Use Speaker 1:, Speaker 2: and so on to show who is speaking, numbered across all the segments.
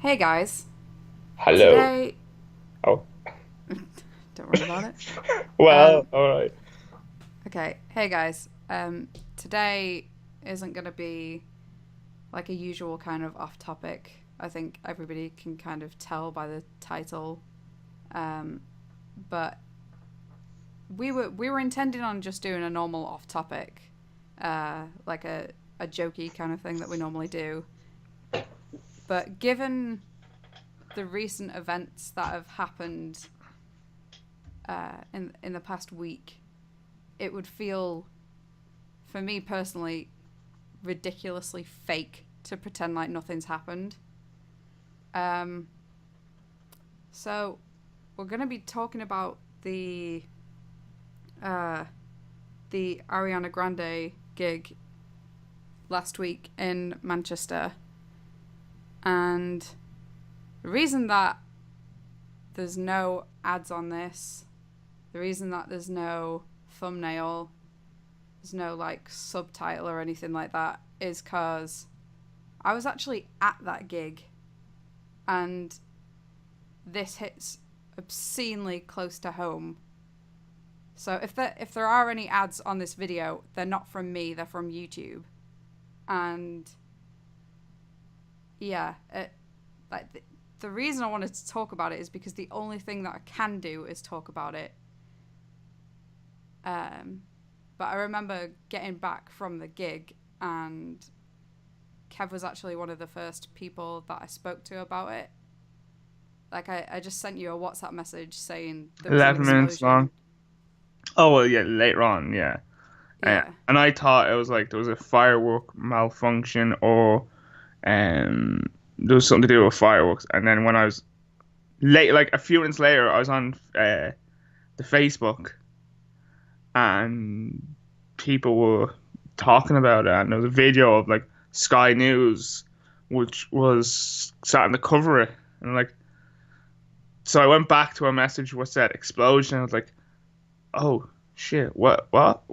Speaker 1: Hey guys,
Speaker 2: Hello.
Speaker 1: today,
Speaker 2: Oh,
Speaker 1: don't worry about it.
Speaker 2: well,
Speaker 1: Um,
Speaker 2: all right.
Speaker 1: okay, hey guys, today isn't going to be like a usual kind of off topic. I think everybody can kind of tell by the title. Um, but we were intending on just doing a normal off topic, like a jokey kind of thing that we normally do. But given the recent events that have happened in the past week, it would feel, for me personally, ridiculously fake to pretend like nothing's happened. Um, so we're gonna be talking about uh, the Ariana Grande gig last week in Manchester, and the reason that there's no ads on this, the reason that there's no thumbnail, there's no like subtitle or anything like that, is because I was actually at that gig, and this hits obscenely close to home. So if there are any ads on this video, they're not from me, they're from YouTube. And yeah, like the reason I wanted to talk about it is because the only thing that I can do is talk about it. Um, but I remember getting back from the gig, and Kev was actually one of the first people that I spoke to about it. Like I just sent you a WhatsApp message saying there was an
Speaker 2: 11 minutes
Speaker 1: explosion.
Speaker 2: long. Oh, well, yeah, later on, yeah.
Speaker 1: Yeah.
Speaker 2: And I thought it was like there was a firework malfunction or there was something to do with fireworks. And then when I was late, like a few minutes later, I was on the Facebook and people were talking about it. And there was a video of like Sky News, which was starting to cover it. And like, so I went back to a message what said explosion. I was like, oh shit, what? What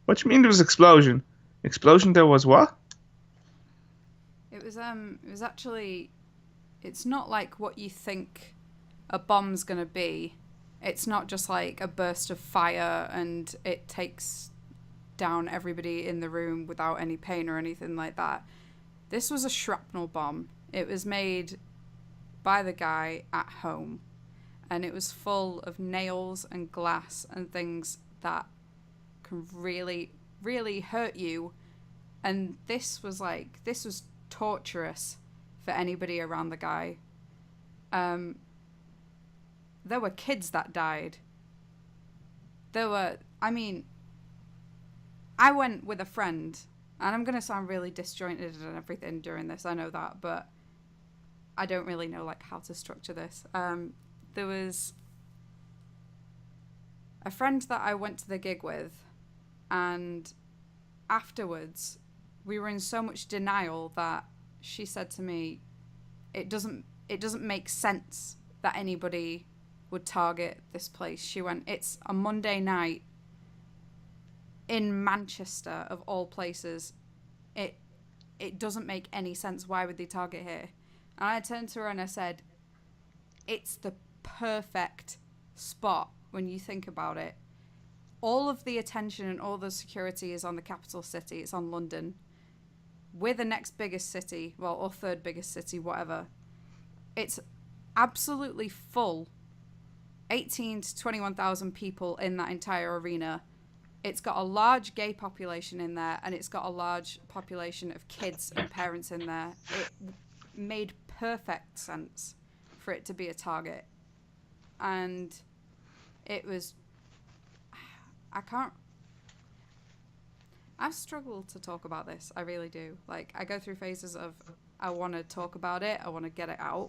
Speaker 2: do you mean there was explosion? Explosion there was what?
Speaker 1: It was actually, it's not like what you think a bomb's going to be. It's not just like a burst of fire and it takes down everybody in the room without any pain or anything like that. This was a shrapnel bomb. It was made by the guy at home, and it was full of nails and glass and things that can really, really hurt you. And this was torturous for anybody around the guy. Um, there were kids that died. I mean, I went with a friend, and I'm gonna sound really disjointed and everything during this. I know that, but I don't really know like how to structure this. There was a friend that I went to the gig with, and afterwards, we were in so much denial that she said to me, "It doesn't make sense that anybody would target this place." She went, "It's a Monday night in Manchester of all places. It it doesn't make any sense. Why would they target here?" And I turned to her and I said, "It's the perfect spot when you think about it. All of the attention and all the security is on the capital city. It's on London. We're the next biggest city, well, or third biggest city, whatever. It's absolutely full. 18 to 21,000 people in that entire arena. It's got a large gay population in there, and it's got a large population of kids and parents in there. It made perfect sense for it to be a target. And it was, I can't, I've struggled to talk about this. I really do. Like, I go through phases of I want to talk about it, I want to get it out.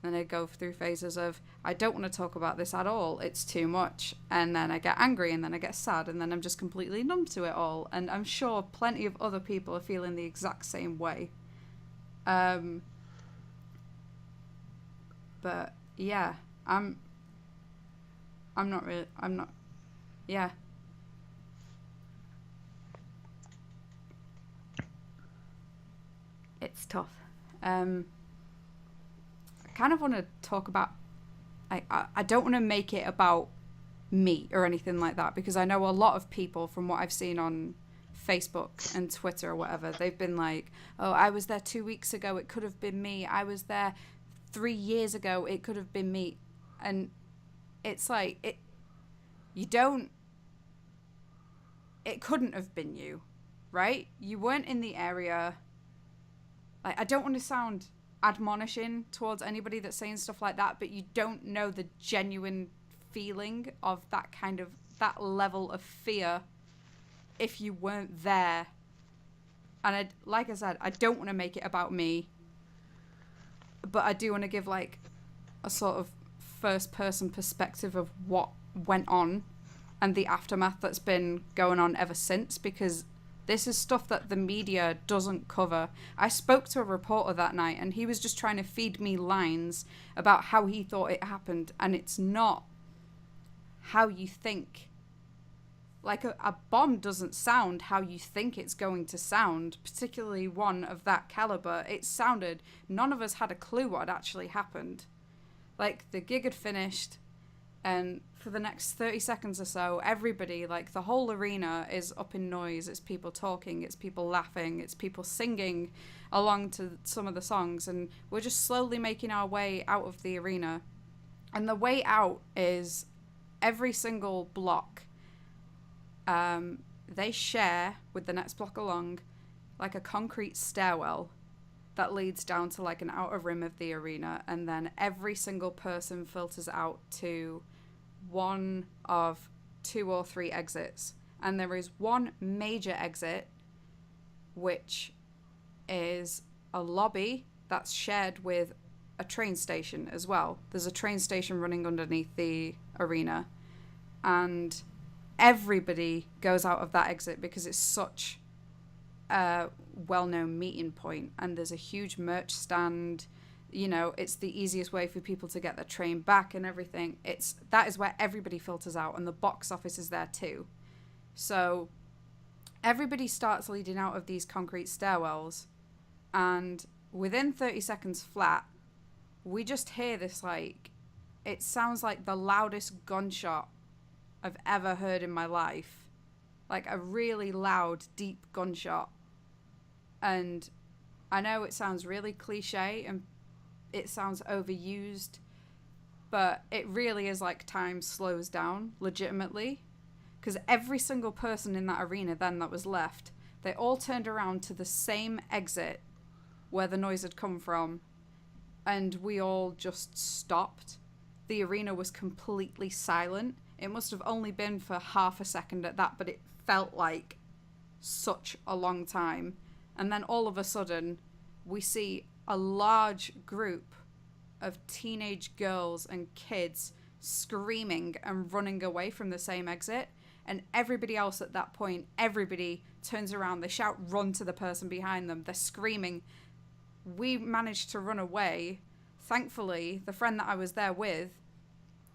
Speaker 1: Then I go through phases of I don't want to talk about this at all. It's too much. And then I get angry, and then I get sad, and then I'm just completely numb to it all. And I'm sure plenty of other people are feeling the exact same way. Um, but yeah, I'm I'm not really I'm not yeah. It's tough. I kind of want to talk about. I don't want to make it about me or anything like that, because I know a lot of people, from what I've seen on Facebook and Twitter or whatever, they've been like, oh, I was there 2 weeks ago, it could have been me. I was there 3 years ago, it could have been me. And it's like, you don't, it couldn't have been you, right? You weren't in the area. Like, I don't want to sound admonishing towards anybody that's saying stuff like that, but you don't know the genuine feeling of that level of fear if you weren't there. And like I said, I don't want to make it about me, but I do want to give like a sort of first person perspective of what went on and the aftermath that's been going on ever since, because this is stuff that the media doesn't cover. I spoke to a reporter that night, and he was just trying to feed me lines about how he thought it happened, and it's not how you think. Like, a bomb doesn't sound how you think it's going to sound, particularly one of that caliber. It sounded, none of us had a clue what had actually happened. Like, the gig had finished, and for the next 30 seconds or so, everybody, like the whole arena, is up in noise. It's people talking, it's people laughing, it's people singing along to some of the songs, and we're just slowly making our way out of the arena. And the way out is every single block, they share with the next block along like a concrete stairwell that leads down to like an outer rim of the arena, and then every single person filters out to one of 2 or 3 exits. And there is one major exit, which is a lobby that's shared with a train station as well. There's a train station running underneath the arena, and everybody goes out of that exit because it's such a well-known meeting point, and there's a huge merch stand. You know, it's the easiest way for people to get their train back and everything. That is where everybody filters out, and the box office is there too. So everybody starts leading out of these concrete stairwells, and within 30 seconds flat, we just hear this, like, it sounds like the loudest gunshot I've ever heard in my life. Like a really loud, deep gunshot. And I know it sounds really cliche and it sounds overused, but it really is like time slows down, legitimately. Because every single person in that arena then that was left, they all turned around to the same exit where the noise had come from, and we all just stopped. The arena was completely silent. It must have only been for half a second at that, but it felt like such a long time. And then all of a sudden, we see a large group of teenage girls and kids screaming and running away from the same exit. And everybody else at that point, everybody turns around, they shout, run to the person behind them. They're screaming. We managed to run away. Thankfully, the friend that I was there with,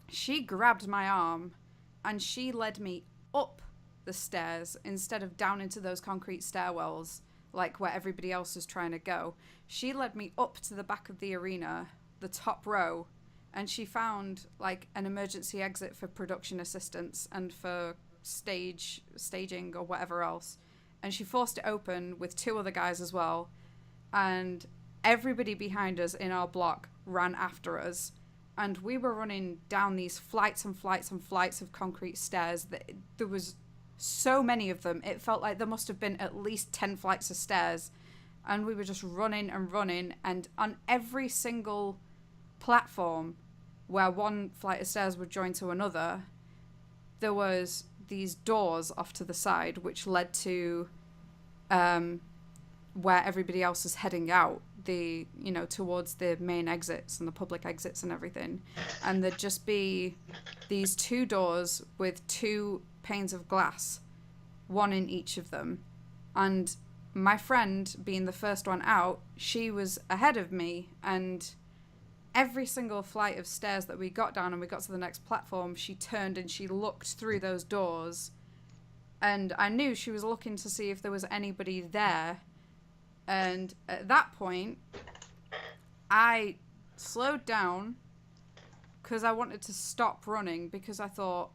Speaker 1: she grabbed my arm and she led me up the stairs instead of down into those concrete stairwells, like where everybody else was trying to go. She led me up to the back of the arena, the top row, and she found like an emergency exit for production assistance and for staging or whatever else. And she forced it open with 2 other guys as well. And everybody behind us in our block ran after us. And we were running down these flights and flights and flights of concrete stairs. There was so many of them. It felt like there must have been at least 10 flights of stairs. And we were just running and running. And on every single platform where one flight of stairs would join to another, there was these doors off to the side which led to where everybody else was heading out, towards the main exits and the public exits and everything. And there'd just be these 2 doors with 2 panes of glass, one in each of them. And my friend, being the first one out, she was ahead of me, and every single flight of stairs that we got down and we got to the next platform, she turned and she looked through those doors, and I knew she was looking to see if there was anybody there. And at that point, I slowed down because I wanted to stop running, because I thought,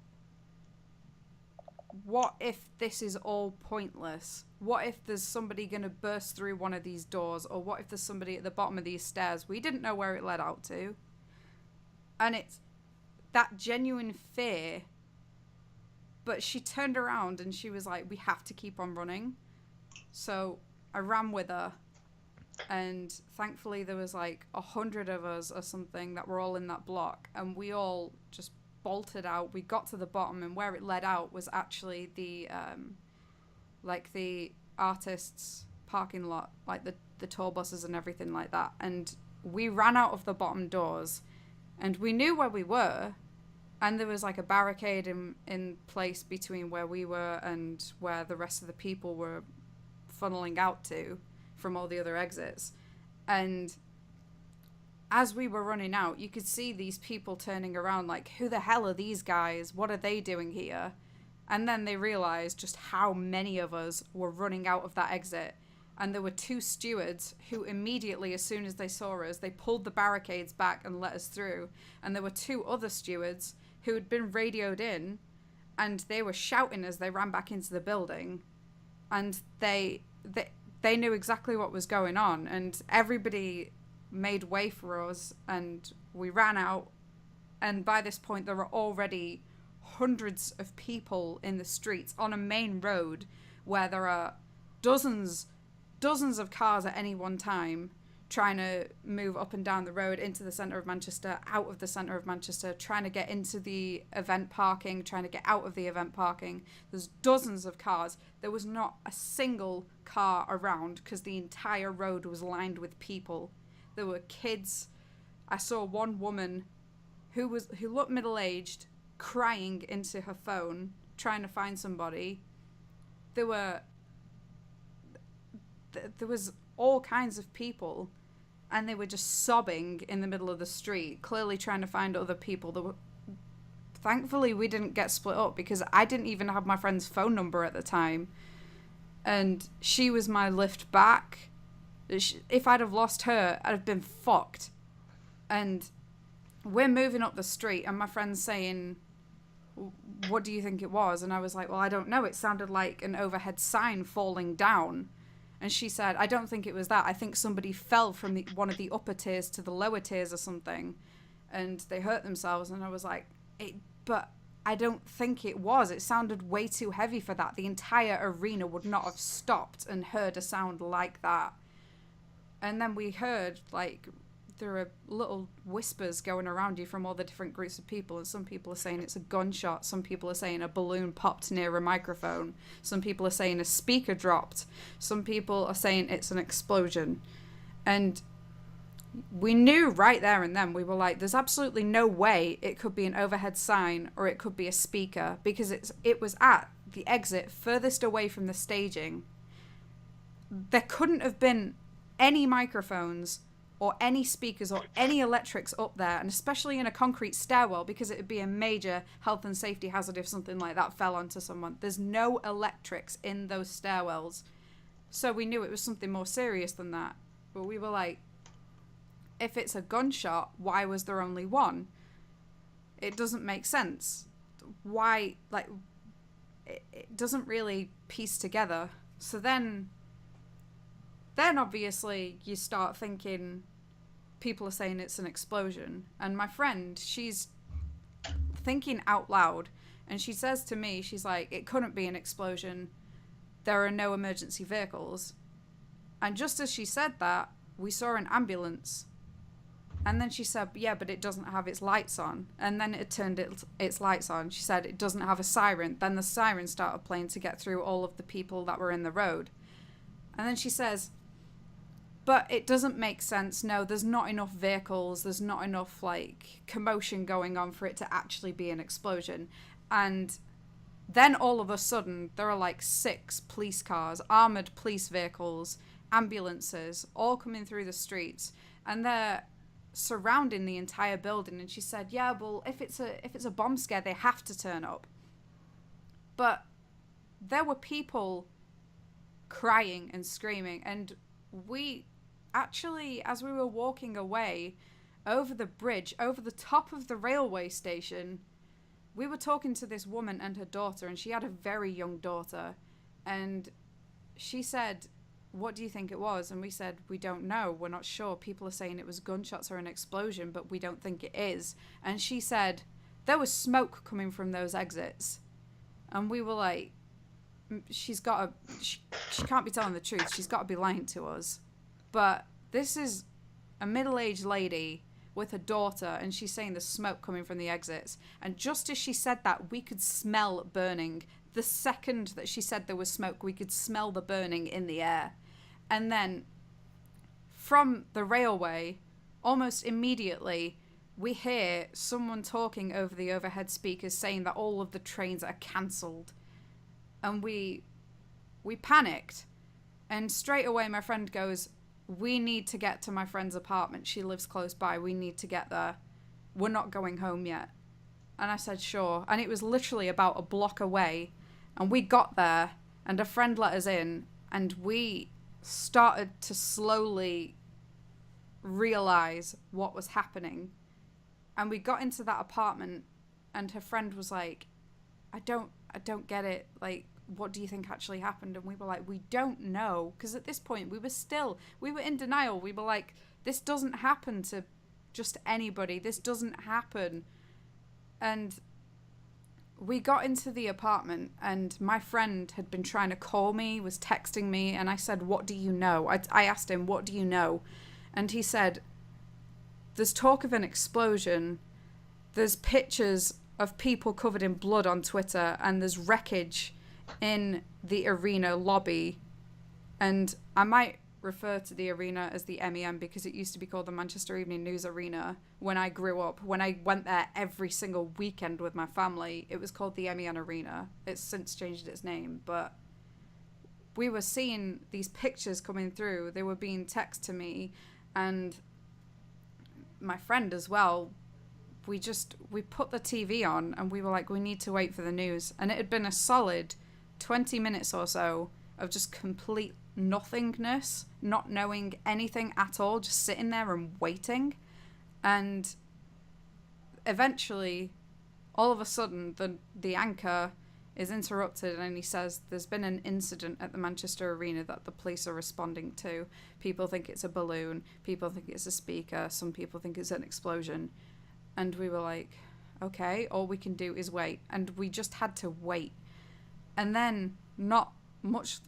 Speaker 1: what if this is all pointless? What if there's somebody going to burst through one of these doors? Or what if there's somebody at the bottom of these stairs? We didn't know where it led out to. And it's that genuine fear. But she turned around and she was like, we have to keep on running. So I ran with her. And thankfully there was like 100 of us or something that were all in that block. And we all just bolted out. We got to the bottom, and where it led out was actually the artists' parking lot, like the tour buses and everything like that. And we ran out of the bottom doors, and we knew where we were, and there was like a barricade in place between where we were and where the rest of the people were funneling out to from all the other exits. And as we were running out, you could see these people turning around like, who the hell are these guys? What are they doing here? And then they realized just how many of us were running out of that exit. And there were 2 stewards who immediately, as soon as they saw us, they pulled the barricades back and let us through. And there were 2 other stewards who had been radioed in, and they were shouting as they ran back into the building. And they knew exactly what was going on, and everybody made way for us, and we ran out. And by this point there were already hundreds of people in the streets on a main road where there are dozens of cars at any one time trying to move up and down the road into the centre of Manchester, out of the centre of Manchester, trying to get into the event parking, trying to get out of the event parking. There's dozens of cars. There was not a single car around because the entire road was lined with people. There were kids. I saw one woman who looked middle-aged, crying into her phone, trying to find somebody. There was all kinds of people, and they were just sobbing in the middle of the street, clearly trying to find other people. Thankfully, we didn't get split up, because I didn't even have my friend's phone number at the time, and she was my lift back. If I'd have lost her, I'd have been fucked. And we're moving up the street, and my friend's saying, what do you think it was? And I was like, well, I don't know. It sounded like an overhead sign falling down. And she said, I don't think it was that. I think somebody fell from one of the upper tiers to the lower tiers or something, and they hurt themselves. And I was like, but I don't think it was. It sounded way too heavy for that. The entire arena would not have stopped and heard a sound like that. And then we heard, like, there are little whispers going around you from all the different groups of people, and some people are saying it's a gunshot, some people are saying a balloon popped near a microphone, some people are saying a speaker dropped, some people are saying it's an explosion. And we knew right there and then, we were like, there's absolutely no way it could be an overhead sign or it could be a speaker, because it was at the exit furthest away from the staging. There couldn't have been any microphones or any speakers or any electrics up there, and especially in a concrete stairwell, because it would be a major health and safety hazard if something like that fell onto someone. There's no electrics in those stairwells. So we knew it was something more serious than that. But we were like, if it's a gunshot, why was there only one? It doesn't make sense. Why, like, it doesn't really piece together. So then obviously you start thinking, people are saying it's an explosion. And my friend, she's thinking out loud, and she says to me, she's like, it couldn't be an explosion. There are no emergency vehicles. And just as she said that, we saw an ambulance. And then she said, yeah, but it doesn't have its lights on. And then it turned its lights on. She said it doesn't have a siren. Then the siren started playing to get through all of the people that were in the road. And then she says, but it doesn't make sense. No, there's not enough vehicles. There's not enough, like, commotion going on for it to actually be an explosion. And then all of a sudden, there are like 6 police cars, armoured police vehicles, ambulances, all coming through the streets. And they're surrounding the entire building. And she said, yeah, well, if it's a bomb scare, they have to turn up. But there were people crying and screaming. And actually, as we were walking away over the bridge, over the top of the railway station, we were talking to this woman and her daughter, and she had a very young daughter. And she said, "What do you think it was?" And we said, "We don't know. We're not sure. People are saying it was gunshots or an explosion, but we don't think it is." And she said, "There was smoke coming from those exits." And we were like, she can't be telling the truth. She's got to be lying to us. But this is a middle-aged lady with a daughter, and she's saying there's smoke coming from the exits. And just as she said that, we could smell burning. The second that she said there was smoke, we could smell the burning in the air. And then from the railway, almost immediately, we hear someone talking over the overhead speakers saying that all of the trains are cancelled. And we panicked. And straight away my friend goes, "We need to get to my friend's apartment. She lives close by. We need to get there. We're not going home yet." And I said, "Sure." And it was literally about a block away. And we got there, and a friend let us in, and we started to slowly realize what was happening. And we got into that apartment, and her friend was like, I don't get it. Like, what do you think actually happened? And we were like, we don't know. Because at this point, we were in denial. We were like, this doesn't happen to just anybody. This doesn't happen. And we got into the apartment, and my friend had been trying to call me, was texting me, and I said, "What do you know?" I asked him, "What do you know?" And he said, "There's talk of an explosion. There's pictures of people covered in blood on Twitter, and there's wreckage in the arena lobby." And I might refer to the arena as the MEM because it used to be called the Manchester Evening News Arena when I grew up. When I went there every single weekend with my family, it was called the MEN Arena. It's since changed its name, but we were seeing these pictures coming through. They were being texted to me, and my friend as well. We put the TV on, and we were like, we need to wait for the news. And it had been a solid 20 minutes or so of just complete nothingness, not knowing anything at all, just sitting there and waiting. And eventually, all of a sudden, the anchor is interrupted, and he says there's been an incident at the Manchester Arena that the police are responding to. People think it's a balloon, people think it's a speaker, some people think it's an explosion. And we were like, okay, all we can do is wait. And we just had to wait. And then not much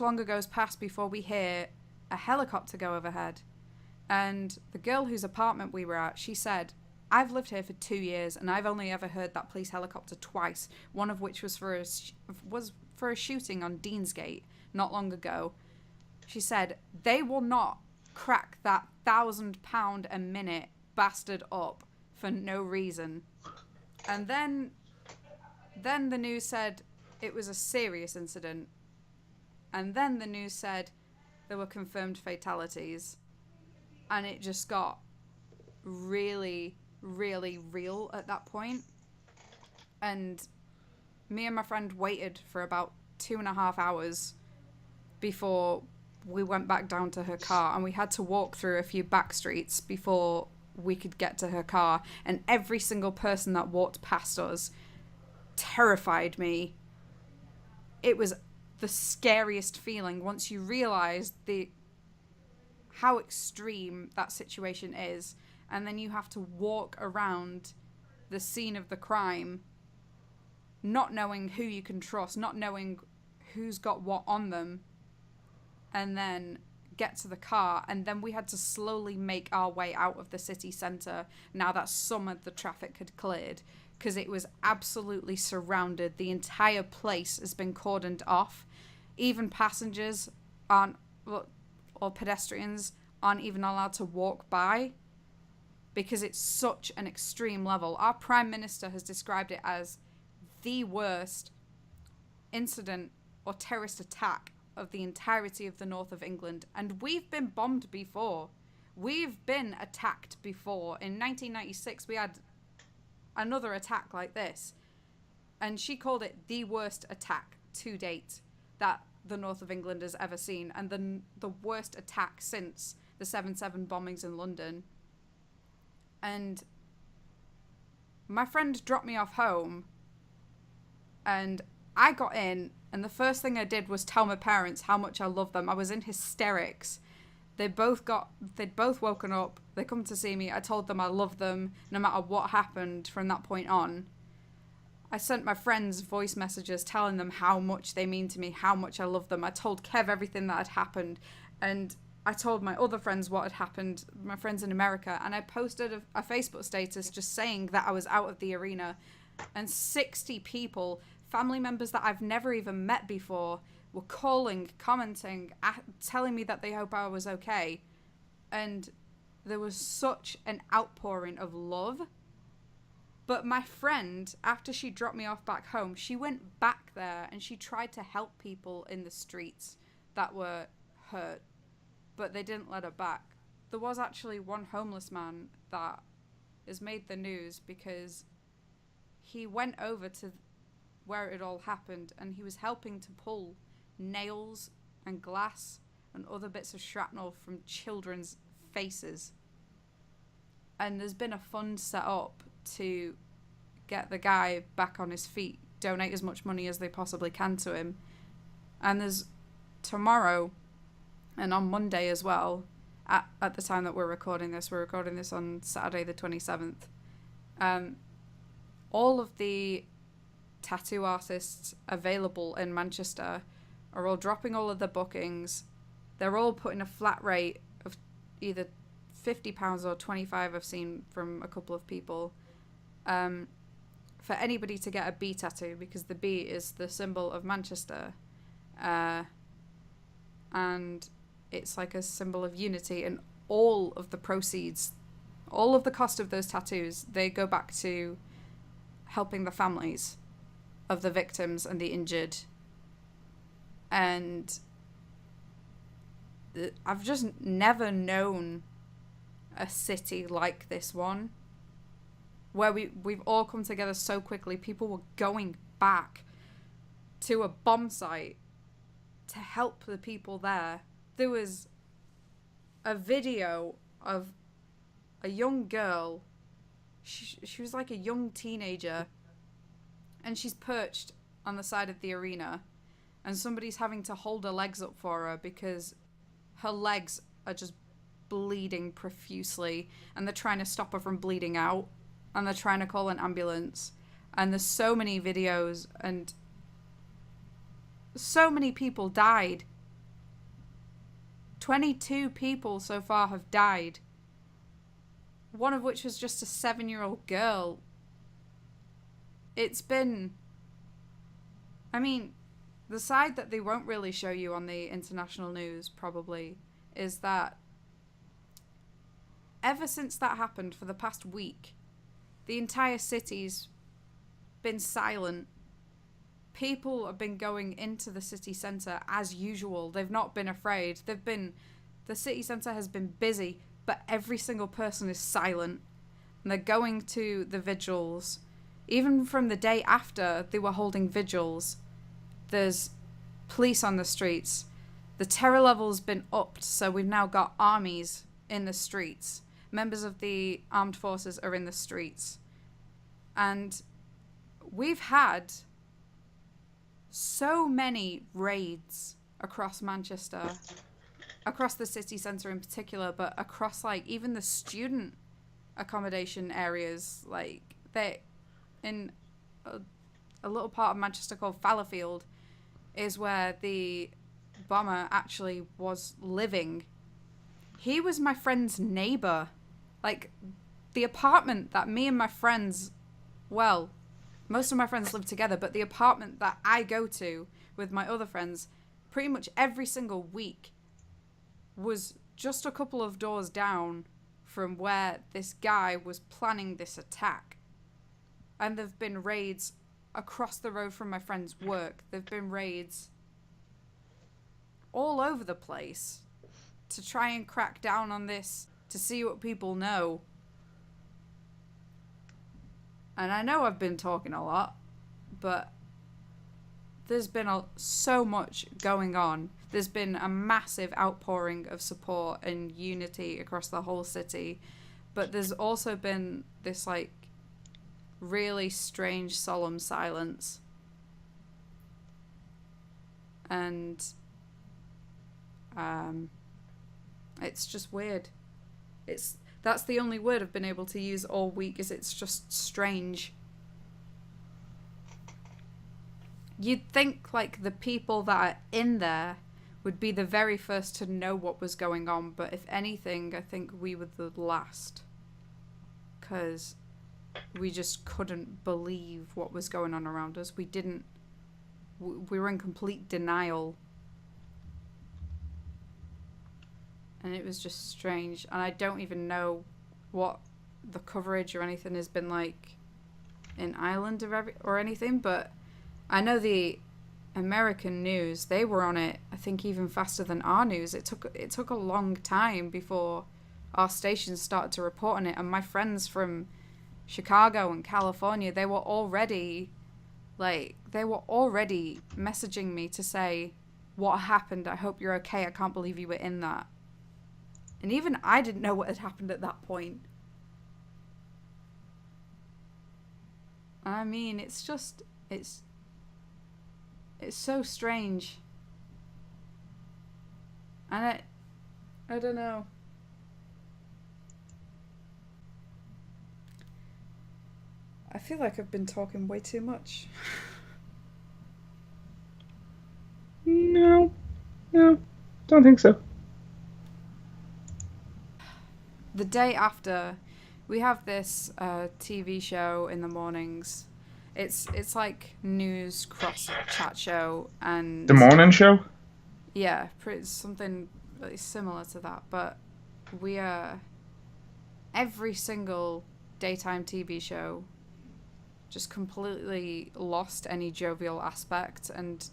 Speaker 1: longer goes past before we hear a helicopter go overhead. And the girl whose apartment we were at, she said, "I've lived here for 2 years, and I've only ever heard that police helicopter twice, one of which was for a shooting on Deansgate not long ago." She said, "They will not crack that £1,000 a minute bastard up for no reason." And then the news said it was a serious incident. And then the news said there were confirmed fatalities. And it just got really, really real at that point. And me and my friend waited for about 2.5 hours before we went back down to her car. And we had to walk through a few back streets before we could get to her car. And every single person that walked past us terrified me. It was the scariest feeling once you realize how extreme that situation is, and then you have to walk around the scene of the crime not knowing who you can trust, not knowing who's got what on them, and then get to the car. And then we had to slowly make our way out of the city centre now that some of the traffic had cleared, because it was absolutely surrounded. The entire place has been cordoned off. Even passengers or pedestrians aren't even allowed to walk by because it's such an extreme level. Our Prime Minister has described it as the worst incident or terrorist attack of the entirety of the north of England. And we've been bombed before. We've been attacked before. In 1996, we had another attack like this. And she called it the worst attack to date that the north of England has ever seen, and the worst attack since the 7/7 bombings in London. And my friend dropped me off home, and I got in, and the first thing I did was tell my parents how much I love them. I was in hysterics. They'd both woken up. They come to see me. I told them I love them no matter what happened from that point on. I sent my friends voice messages telling them how much they mean to me, how much I love them. I told Kev everything that had happened, and I told my other friends what had happened, my friends in America, and I posted a Facebook status just saying that I was out of the arena. And 60 people, family members that I've never even met before, were calling, commenting, telling me that they hope I was okay. And there was such an outpouring of love. But my friend, after she dropped me off back home, she went back there and she tried to help people in the streets that were hurt. But they didn't let her back. There was actually one homeless man that has made the news because he went over to where it all happened and he was helping to pull nails and glass and other bits of shrapnel from children's faces. And there's been a fund set up to get the guy back on his feet, donate as much money as they possibly can to him. And there's tomorrow and on Monday as well, at the time that we're recording this on Saturday the 27th, all of the tattoo artists available in Manchester are all dropping all of their bookings. They're all putting a flat rate of either £50 or £25 I've seen from a couple of people, for anybody to get a bee tattoo, because the bee is the symbol of Manchester, and it's like a symbol of unity, and all of the proceeds, all of the cost of those tattoos, they go back to helping the families of the victims and the injured. And I've just never known a city like this one, where we've all come together so quickly. People were going back to a bomb site to help the people there. There was a video of a young girl. She was like a young teenager, and she's perched on the side of the arena, and somebody's having to hold her legs up for her because her legs are just bleeding profusely, and they're trying to stop her from bleeding out, and they're trying to call an ambulance. And there's so many videos, and so many people died. 22 people so far have died, one of which was just a 7-year-old girl. It's been, I mean, the side that they won't really show you on the international news probably is that ever since that happened, for the past week, the entire city's been silent. People have been going into the city centre as usual. They've not been afraid. The city centre has been busy, but every single person is silent. And they're going to the vigils. Even from the day after they were holding vigils, there's police on the streets. The terror level's been upped, so we've now got armies in the streets. Members of the armed forces are in the streets. And we've had so many raids across Manchester, across the city centre in particular, but across like even the student accommodation areas. Like they, in a little part of Manchester called Fallowfield, is where the bomber actually was living. He was my friend's neighbour. Like, the apartment that me and my friends, well, most of my friends live together, but the apartment that I go to with my other friends pretty much every single week was just a couple of doors down from where this guy was planning this attack. And there've been raids across the road from my friend's work. There've been raids all over the place to try and crack down on this, to see what people know. And I know I've been talking a lot, but there's been so much going on. there's been a massive outpouring of support and unity across the whole city, but there's also been this like really strange solemn silence, and it's just weird. That's the only word I've been able to use all week, is it's just strange. You'd think like the people that are in there would be the very first to know what was going on, but if anything, I think we were the last, because we just couldn't believe what was going on around us. We were in complete denial, and it was just strange. And I don't even know what the coverage or anything has been like in Ireland or anything, but I know the American news, they were on it, I think, even faster than our news. It took a long time before our stations started to report on it. And my friends from Chicago and California, they were already messaging me to say, what happened? I hope you're okay. I can't believe you were in that. And even I didn't know what had happened at that point. I mean, it's so strange. And I don't know. I feel like I've been talking way too much.
Speaker 2: No, don't think so.
Speaker 1: The day after, we have this TV show in the mornings. It's like news cross chat show, and
Speaker 2: The morning show?
Speaker 1: yeah, something really similar to that. But we every single daytime TV show just completely lost any jovial aspect. And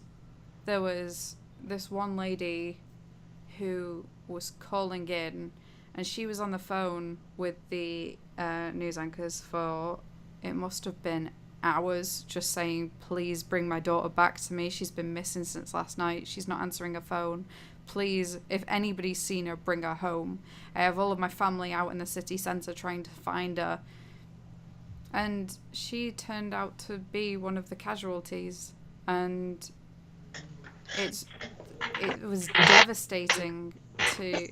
Speaker 1: there was this one lady who was calling in, and she was on the phone with the news anchors for, it must have been hours, just saying, please bring my daughter back to me. She's been missing since last night. She's not answering her phone. Please, if anybody's seen her, bring her home. I have all of my family out in the city centre trying to find her. And she turned out to be one of the casualties. And it was devastating to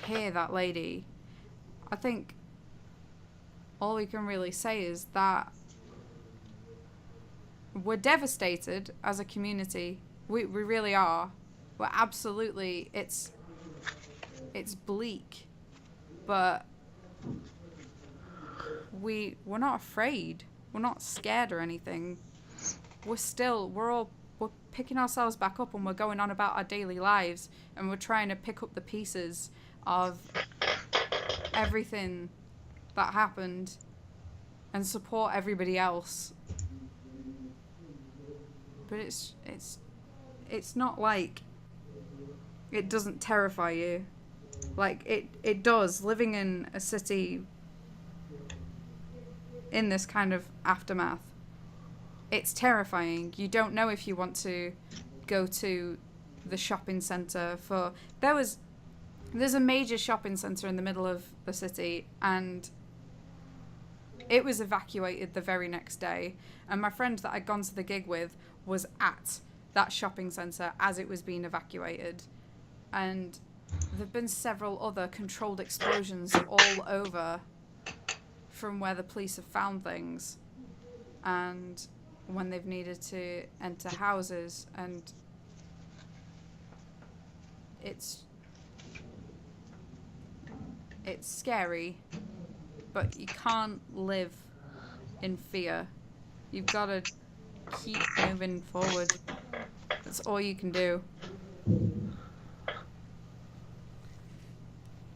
Speaker 1: hear that lady. I think all we can really say is that we're devastated as a community. We really are. We're absolutely, it's bleak, but we're not afraid. We're not scared or anything. We're picking ourselves back up, and we're going on about our daily lives, and we're trying to pick up the pieces of everything that happened and support everybody else. But it's not like it doesn't terrify you. Like it does, living in a city in this kind of aftermath. It's terrifying. You don't know if you want to go to the shopping centre there's a major shopping centre in the middle of the city, and it was evacuated the very next day. And my friend that I'd gone to the gig with was at that shopping centre as it was being evacuated. And there've been several other controlled explosions all over from where the police have found things, and when they've needed to enter houses. And it's scary, but you can't live in fear. You've got to keep moving forward. That's all you can do.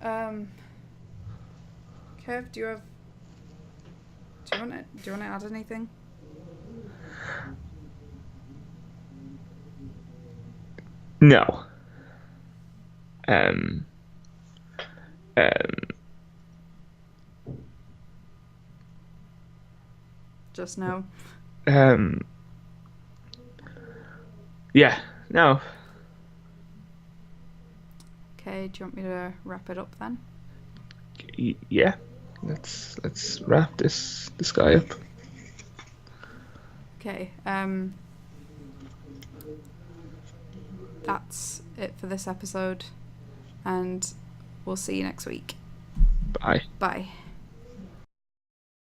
Speaker 1: Kev, do you want to add anything?
Speaker 2: No.
Speaker 1: Just no.
Speaker 2: Yeah, no.
Speaker 1: Okay, do you want me to wrap it up then?
Speaker 2: Yeah, let's wrap this guy up.
Speaker 1: Okay. That's it for this episode, and we'll see you next week.
Speaker 2: Bye.
Speaker 1: Bye.